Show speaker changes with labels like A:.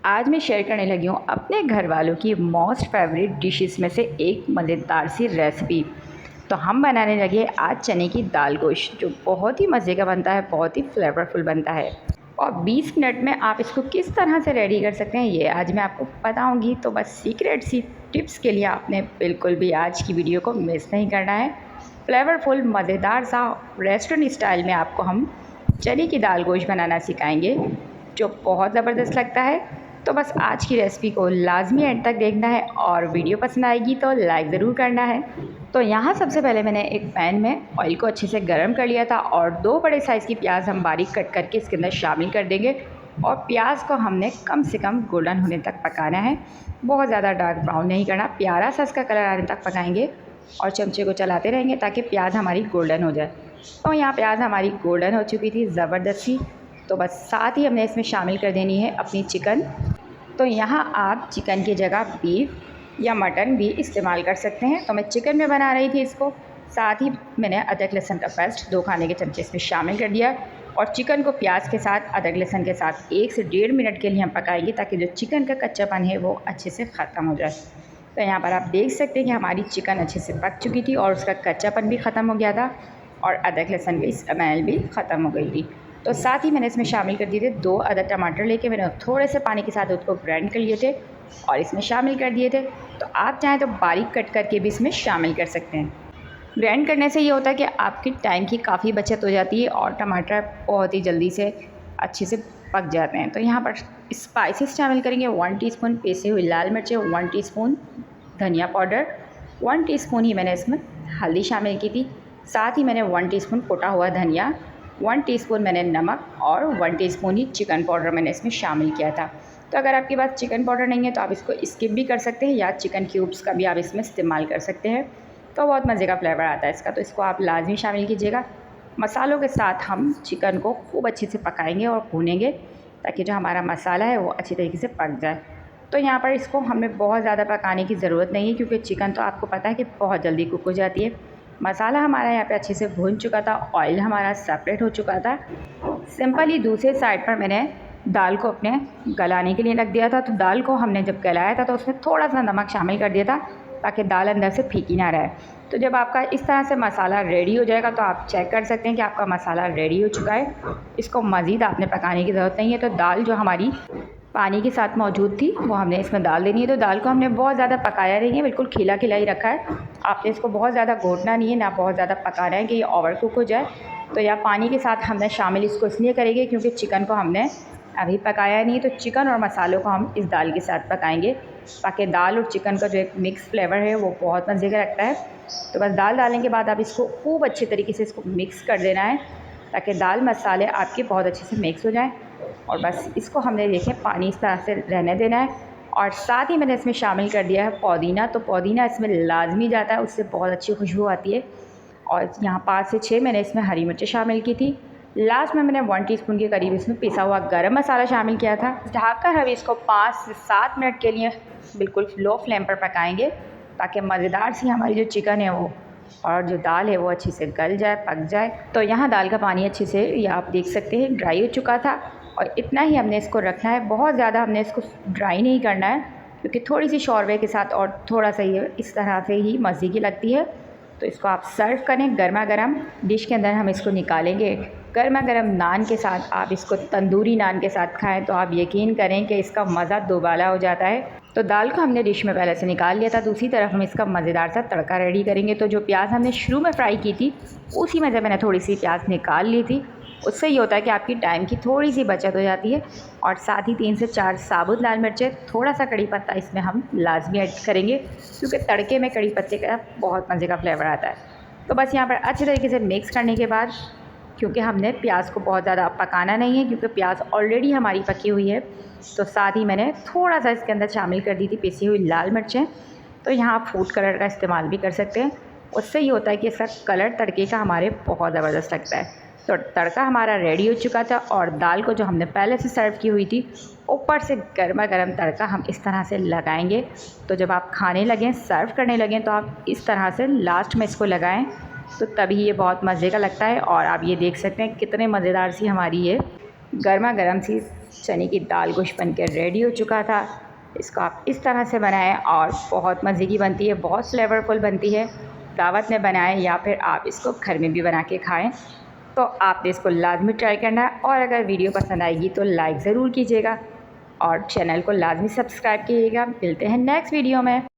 A: आज मैं शेयर करने लगी हूँ अपने घर वालों की मोस्ट फेवरेट डिशेस में से एक मज़ेदार सी रेसिपी। तो हम बनाने लगे आज चने की दाल गोश्त, जो बहुत ही मज़े का बनता है, बहुत ही फ्लेवरफुल बनता है। और 20 मिनट में आप इसको किस तरह से रेडी कर सकते हैं ये आज मैं आपको बताऊँगी। तो बस सीक्रेट सी टिप्स के लिए आपने बिल्कुल भी आज की वीडियो को मिस नहीं करना है। फ्लेवरफुल मज़ेदार सा रेस्टोरेंट स्टाइल में आपको हम चने की दाल गोश्त बनाना सिखाएंगे, जो बहुत ज़बरदस्त लगता है। तो बस आज की रेसिपी को लाजमी एंड तक देखना है और वीडियो पसंद आएगी तो लाइक ज़रूर करना है। तो यहाँ सबसे पहले मैंने एक पैन में ऑयल को अच्छे से गर्म कर लिया था और 2 बड़े साइज़ की प्याज हम बारीक कट करके इसके अंदर शामिल कर देंगे। और प्याज को हमने कम से कम गोल्डन होने तक पकाना है, बहुत ज़्यादा डार्क ब्राउन नहीं करना, प्यारा सा इसका कलर आने तक पकाएंगे और चमचे को चलाते रहेंगे ताकि प्याज हमारी गोल्डन हो जाए। तो यहाँ प्याज हमारी गोल्डन हो चुकी थी ज़बरदस्ती। तो बस साथ ही हमने इसमें शामिल कर देनी है अपनी चिकन। तो यहाँ आप चिकन की जगह बीफ या मटन भी इस्तेमाल कर सकते हैं। तो मैं चिकन में बना रही थी इसको। साथ ही मैंने अदरक लहसुन का पेस्ट 2 खाने के चमचे इसमें शामिल कर दिया और चिकन को प्याज के साथ अदरक लहसुन के साथ 1 से 1.5 मिनट के लिए हम पकाएंगे, ताकि जो चिकन का कच्चापन है वो अच्छे से ख़त्म हो जाए। तो यहाँ पर आप देख सकते हैं कि हमारी चिकन अच्छे से पक चुकी थी और उसका कच्चापन भी ख़त्म हो गया था और अदरक लहसुन की स्मेल भी ख़त्म हो गई थी। तो साथ ही मैंने इसमें शामिल कर दिए थे 2 अदद टमाटर लेके मैंने थोड़े से पानी के साथ उसको ग्राइंड कर लिए थे और इसमें शामिल कर दिए थे। तो आप चाहें तो बारीक कट करके भी इसमें शामिल कर सकते हैं। ग्राइंड करने से ये होता है कि आपकी टाइम की काफ़ी बचत हो जाती है और टमाटर बहुत ही जल्दी से अच्छे से पक जाते हैं। तो यहाँ पर स्पाइसेस शामिल करेंगे 1 टीस्पून पिसी हुई लाल मिर्चें, 1 टीस्पून धनिया पाउडर, 1 टीस्पून ही मैंने इसमें हल्दी शामिल की थी। साथ ही मैंने 1 टीस्पून कुटा हुआ धनिया, 1 टीस्पून मैंने नमक और 1 टीस्पून ही चिकन पाउडर मैंने इसमें शामिल किया था। तो अगर आपके पास चिकन पाउडर नहीं है तो आप इसको स्किप भी कर सकते हैं या चिकन क्यूब्स का भी आप इसमें इस्तेमाल कर सकते हैं। तो बहुत मज़े का फ्लेवर आता है इसका, तो इसको आप लाजमी शामिल कीजिएगा। मसालों के साथ हम चिकन को खूब अच्छे से पकाएंगे और भूनेंगे, ताकि जो हमारा मसाला है वो अच्छी तरीके से पक जाए। तो यहाँ पर इसको हमें बहुत ज़्यादा पकाने की ज़रूरत नहीं है, क्योंकि चिकन तो आपको पता है कि बहुत जल्दी कुक हो जाती है। मसाला हमारा यहाँ पे अच्छे से भून चुका था, ऑयल हमारा सेपरेट हो चुका था। सिंपली दूसरे साइड पर मैंने दाल को अपने गलाने के लिए रख दिया था। तो दाल को हमने जब गलाया था तो उसमें थोड़ा सा नमक शामिल कर दिया था, ताकि दाल अंदर से फीकी ना रहे। तो जब आपका इस तरह से मसाला रेडी हो जाएगा तो आप चेक कर सकते हैं कि आपका मसाला रेडी हो चुका है। इसको मज़ीद आपने पकाने की ज़रूरत नहीं है। तो दाल जो हमारी पानी के साथ मौजूद थी वो हमने इसमें डाल देनी है। तो दाल को हमने बहुत ज़्यादा पकाया नहीं है, बिल्कुल खिला खिला ही रखा है। आपने इसको बहुत ज़्यादा घोटना नहीं है, ना बहुत ज़्यादा पकाना है कि ये ओवर कुक हो जाए। तो या पानी के साथ हमने शामिल इसको इसलिए करेंगे क्योंकि चिकन को हमने अभी पकाया नहीं, तो चिकन और मसालों को हम इस दाल के साथ पकाएंगे, ताकि दाल और चिकन का जो एक मिक्स फ्लेवर है वो बहुत मज़े का लगता है। तो बस दाल डालने के बाद आप इसको खूब अच्छे तरीके से इसको मिक्स कर देना है, ताकि दाल मसाले आपके बहुत अच्छे से मिक्स हो जाएँ। और बस इसको हमने देखें पानी इस तरह से रहने देना है। और साथ ही मैंने इसमें शामिल कर दिया है पुदीना। तो पुदीना इसमें लाजमी जाता है, उससे बहुत अच्छी खुशबू आती है। और यहाँ 5 से 6 मैंने इसमें हरी मिर्चें शामिल की थी। लास्ट में मैंने 1 टीस्पून के करीब इसमें पिसा हुआ गरम मसाला शामिल किया था। ढककर हम इसको 5 से 7 मिनट के लिए बिल्कुल लो फ्लेम पर पकाएंगे, ताकि मज़ेदार सी हमारी जो चिकन है वो और जो दाल है वो अच्छी से गल जाए, पक जाए। तो यहाँ दाल का पानी अच्छे से, या आप देख सकते हैं, ड्राई हो चुका था और इतना ही हमने इसको रखना है। बहुत ज़्यादा हमने इसको ड्राई नहीं करना है, क्योंकि थोड़ी सी शोरबे के साथ और थोड़ा सा ये इस तरह से ही मज़े की लगती है। तो इसको आप सर्व करें गर्मा गर्म डिश के अंदर, हम इसको निकालेंगे गर्मा गर्म नान के साथ। आप इसको तंदूरी नान के साथ खाएं तो आप यकीन करें कि इसका मज़ा दोबाला हो जाता है। तो दाल को हमने डिश में पहले से निकाल लिया था। दूसरी तरफ हम इसका मज़ेदार सा तड़का रेडी करेंगे। तो जो प्याज हमने शुरू में फ्राई की थी, उसी में से मैंने थोड़ी सी प्याज निकाल ली थी। उससे ये होता है कि आपकी टाइम की थोड़ी सी बचत हो जाती है। और साथ ही 3 से 4 साबुत लाल मिर्चें, थोड़ा सा कड़ी पत्ता इसमें हम लाजमी ऐड करेंगे, क्योंकि तड़के में कड़ी पत्ते का बहुत मज़े का फ्लेवर आता है। तो बस यहाँ पर अच्छे तरीके से मिक्स करने के बाद, क्योंकि हमने प्याज को बहुत ज़्यादा पकाना नहीं है, क्योंकि प्याज ऑलरेडी हमारी पकी हुई है, तो साथ ही मैंने थोड़ा सा इसके अंदर शामिल कर दी थी पिसी हुई लाल मिर्चें। तो यहाँ आप फूड कलर का इस्तेमाल भी कर सकते हैं। उससे ये होता है कि इसका कलर तड़के का हमारे बहुत ज़बरदस्त लगता है। तो तड़का हमारा रेडी हो चुका था और दाल को जो हमने पहले से सर्व की हुई थी, ऊपर से गर्मा गर्म तड़का हम इस तरह से लगाएंगे। तो जब आप खाने लगें, सर्व करने लगें, तो आप इस तरह से लास्ट में इसको लगाएं, तो तभी ये बहुत मज़े का लगता है। और आप ये देख सकते हैं कितने मज़ेदार सी हमारी ये गर्मा गर्म सी चने की दाल गोश्त बन के रेडी हो चुका था। इसको आप इस तरह से बनाएं और बहुत मज़े की बनती है, बहुत फ्लेवरफुल बनती है। दावत में बनाएं या फिर आप इसको घर में भी बना के खाएं। तो आपने इसको लाजमी ट्राई करना है और अगर वीडियो पसंद आएगी तो लाइक ज़रूर कीजिएगा और चैनल को लाजमी सब्सक्राइब कीजिएगा। मिलते हैं नेक्स्ट वीडियो में।